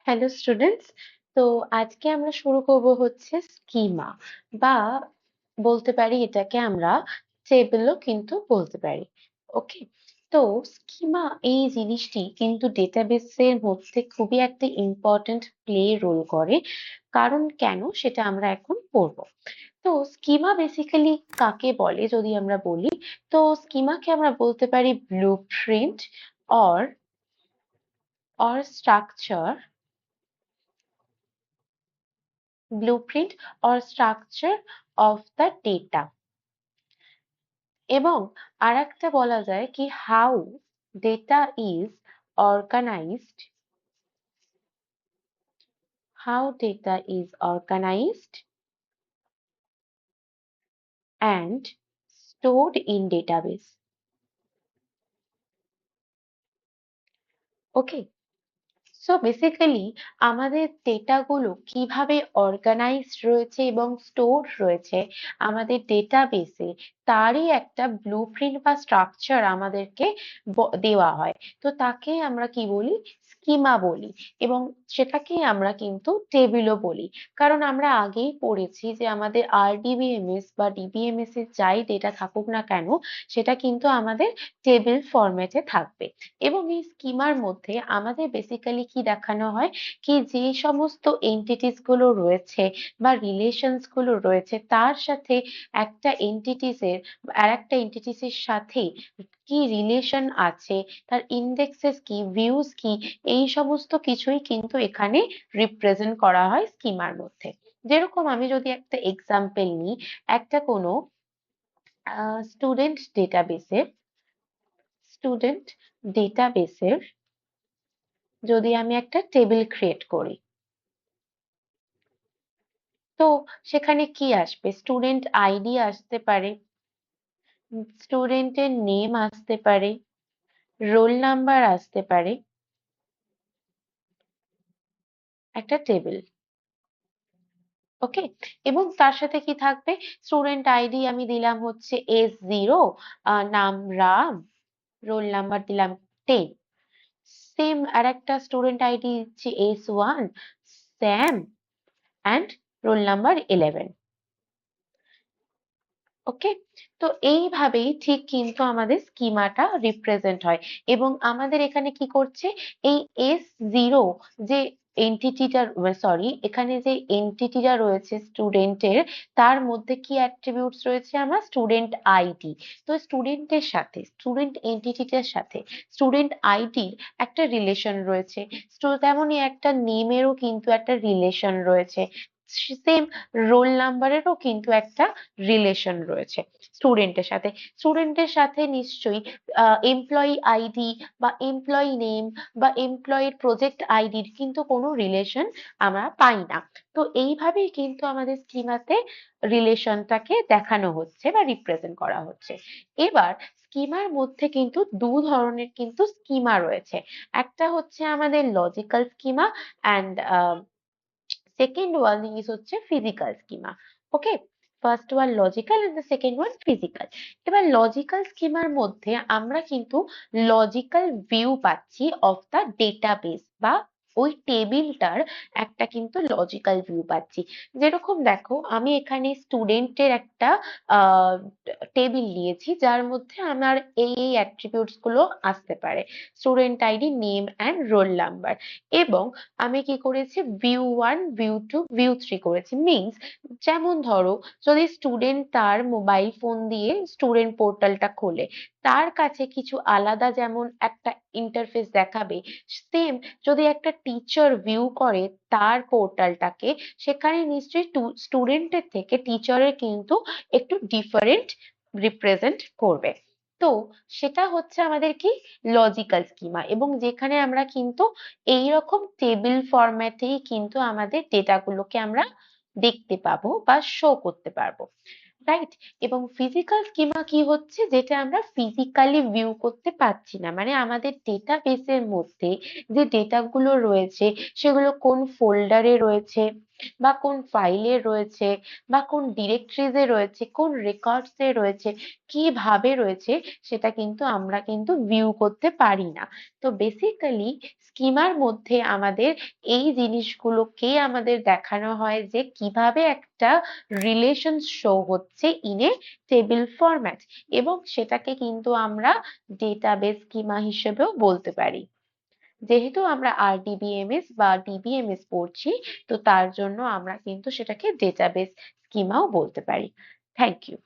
Hello students. তো আজকে আমরা শুরু করব হচ্ছে স্কিমা, বা বলতে পারি এটাকে আমরা টেবিলও কিন্তু বলতে পারি। ওকে, তো স্কিমা এই জিনিসটি কিন্তু ডেটাবেসের মধ্যে খুবই একটা ইম্পর্ট্যান্ট প্লে রোল করে। কারণ কেন সেটা আমরা এখন পড়বো। তো স্কিমা বেসিক্যালি কাকে বলে যদি আমরা বলি, তো স্কিমাকে আমরা বলতে পারি blueprint or or structure, blueprint or structure of the data। এবং আরেকটা বলা যায় কি how data is organized, and stored in database। Okay, so basically আমাদের ডেটা গুলো কিভাবে অর্গানাইজড রয়েছে এবং স্টোর রয়েছে আমাদের ডেটাবেসে, তারই একটা ব্লুপ্রিন্ট বা স্ট্রাকচার আমাদেরকে দেওয়া হয়। তো তাকে আমরা কি বলি, স্কিমা বলি। এবং সেটাকে আমরা কিন্তু টেবিলও বলি। কারণ আমরা আগেই পড়েছি যে আমাদের আরডিবিএমএস বা ডিবিএমএস এর যাই ডেটা থাকুক না কেন, সেটা কিন্তু আমাদের টেবিল ফরম্যাটে থাকবে। এবং এই স্কিমার মধ্যে আমাদের বেসিক্যালি কি দেখানো হয়, কি যে সমস্ত এন্টিটিস গুলো রয়েছে বা রিলেশনস গুলো রয়েছে তার সাথে একটা আরেকটা এন্টিটিস এর সাথে কি রিলেশন আছে, তার ইন্ডেক্সেস কি, ভিউজ কি, এই সমস্ত কিছুই কিন্তু এখানে রিপ্রেজেন্ট করা হয় স্কিমার মধ্যে। যেরকম আমি যদি একটা এক্সাম্পল নিই, একটা কোনো স্টুডেন্ট ডেটাবেসে স্টুডেন্ট ডেটাবেসের যদি আমি একটা টেবিল ক্রিয়েট করি, তো সেখানে কি আসবে, স্টুডেন্ট আইডি আসতে পারে, স্টুডেন্টের নেম আসতে পারে, রোল নাম্বার আসতে পারে, একটা টেবিল। ওকে, এবং তার সাথে কি থাকবে, স্টুডেন্ট আইডি আমি দিলাম হচ্ছে S0, নাম রাম, রোল নাম্বার দিলাম 10। সেম আর একটা স্টুডেন্ট আইডি হচ্ছে S1 Sam, and roll number 11। ওকে, তো এইভাবেই ঠিক কিন্তু আমাদের স্কিমাটা রিপ্রেজেন্ট হয়। এবং আমাদের এখানে কি করছে, এই S0 যে এন্টিটিটা, সরি, এখানে যে এন্টিটিটা রয়েছে স্টুডেন্টের, তার মধ্যে কি অ্যাট্রিবিউটস রয়েছে, আমার স্টুডেন্ট আইডি। তো স্টুডেন্টের সাথে, স্টুডেন্ট এন্টিটিটার সাথে স্টুডেন্ট আইডির একটা রিলেশন রয়েছে। তেমনই একটা নেমেরও কিন্তু একটা রিলেশন রয়েছে। সেম রোল নাম্বারেরও কিন্তু একটা রিলেশন রয়েছে স্টুডেন্টের সাথে। স্টুডেন্টের সাথে নিশ্চয়ই এমপ্লয়ি আইডি বা এমপ্লয়ি নেম বা এমপ্লয়ির প্রজেক্ট আইডির কিন্তু কোনো রিলেশন আমরা পাই না। তো এইভাবেই কিন্তু আমাদের স্কিমাতে রিলেশনটাকে দেখানো হচ্ছে বা রিপ্রেজেন্ট করা হচ্ছে। এবার স্কিমার মধ্যে কিন্তু দু ধরনের কিন্তু স্কিমা রয়েছে। একটা হচ্ছে আমাদের logical schema, and second one is হচ্ছে physical schema. Okay, first one logical and the second one physical. এবার লজিক্যাল স্কিমার মধ্যে আমরা কিন্তু লজিক্যাল ভিউ পাচ্ছি অফ দ্য ডেটাবেস, বা ওই টেবিলটার একটা কিন্তু লজিক্যাল ভিউ পাচ্ছি। যেরকম দেখো, আমি এখানে স্টুডেন্টের একটা টেবিল নিয়েছি যার মধ্যে আমার এই অ্যাট্রিবিউটস গুলো আসতে পারে, student ID, name and roll number. এবং আমি কি করেছি, view 1 view 2 view 3 করেছি। মিনস, যেমন ধরো, যদি স্টুডেন্ট তার মোবাইল ফোন দিয়ে স্টুডেন্ট পোর্টালটা খোলে, তার কাছে কিছু আলাদা যেমন একটা ইন্টারফেস দেখাবে, সেম যদি একটা টিচার ভিউ করে তার পোর্টালটাকে, সেখানে নিশ্চয়ই স্টুডেন্টের থেকে টিচারের কিন্তু একটু ডিফারেন্ট রিপ্রেজেন্ট করবে। তো সেটা হচ্ছে আমাদের কি, লজিক্যাল স্কিমা। এবং যেখানে আমরা কিন্তু এইরকম টেবিল ফরম্যাটেই কিন্তু আমাদের ডেটাগুলোকে আমরা দেখতে পাবো বা শো করতে পারবো, রাইট। এবং ফিজিক্যাল স্কিমা কি হচ্ছে, যেটা আমরা ফিজিক্যালি ভিউ করতে পারছি না, মানে আমাদের ডেটাবেসের মধ্যে যে ডেটাগুলো রয়েছে সেগুলো কোন ফোল্ডারে রয়েছে, বা কোন ফাইলে রয়েছে বা কোন ডিরেক্টরিজে রয়েছে, কোন রেকর্ডসে রয়েছে, কিভাবে রয়েছে সেটা কিন্তু আমরা কিন্তু ভিউ করতে পারি না। তো বেসিক্যালি স্কিমার মধ্যে আমাদের এই জিনিসগুলোকে আমাদের দেখানো হয় যে কিভাবে একটা রিলেশন শো হচ্ছে ইন এ টেবিল ফরম্যাট, এবং সেটাকে কিন্তু আমরা ডেটাবেস স্কিমা হিসেবেও বলতে পারি। যেহেতু আমরা RDBMS বা DBMS পড়ছি, তো তার জন্য আমরা কিন্তু সেটাকে ডেটাবেস স্কিমাও বলতে পারি। Thank you.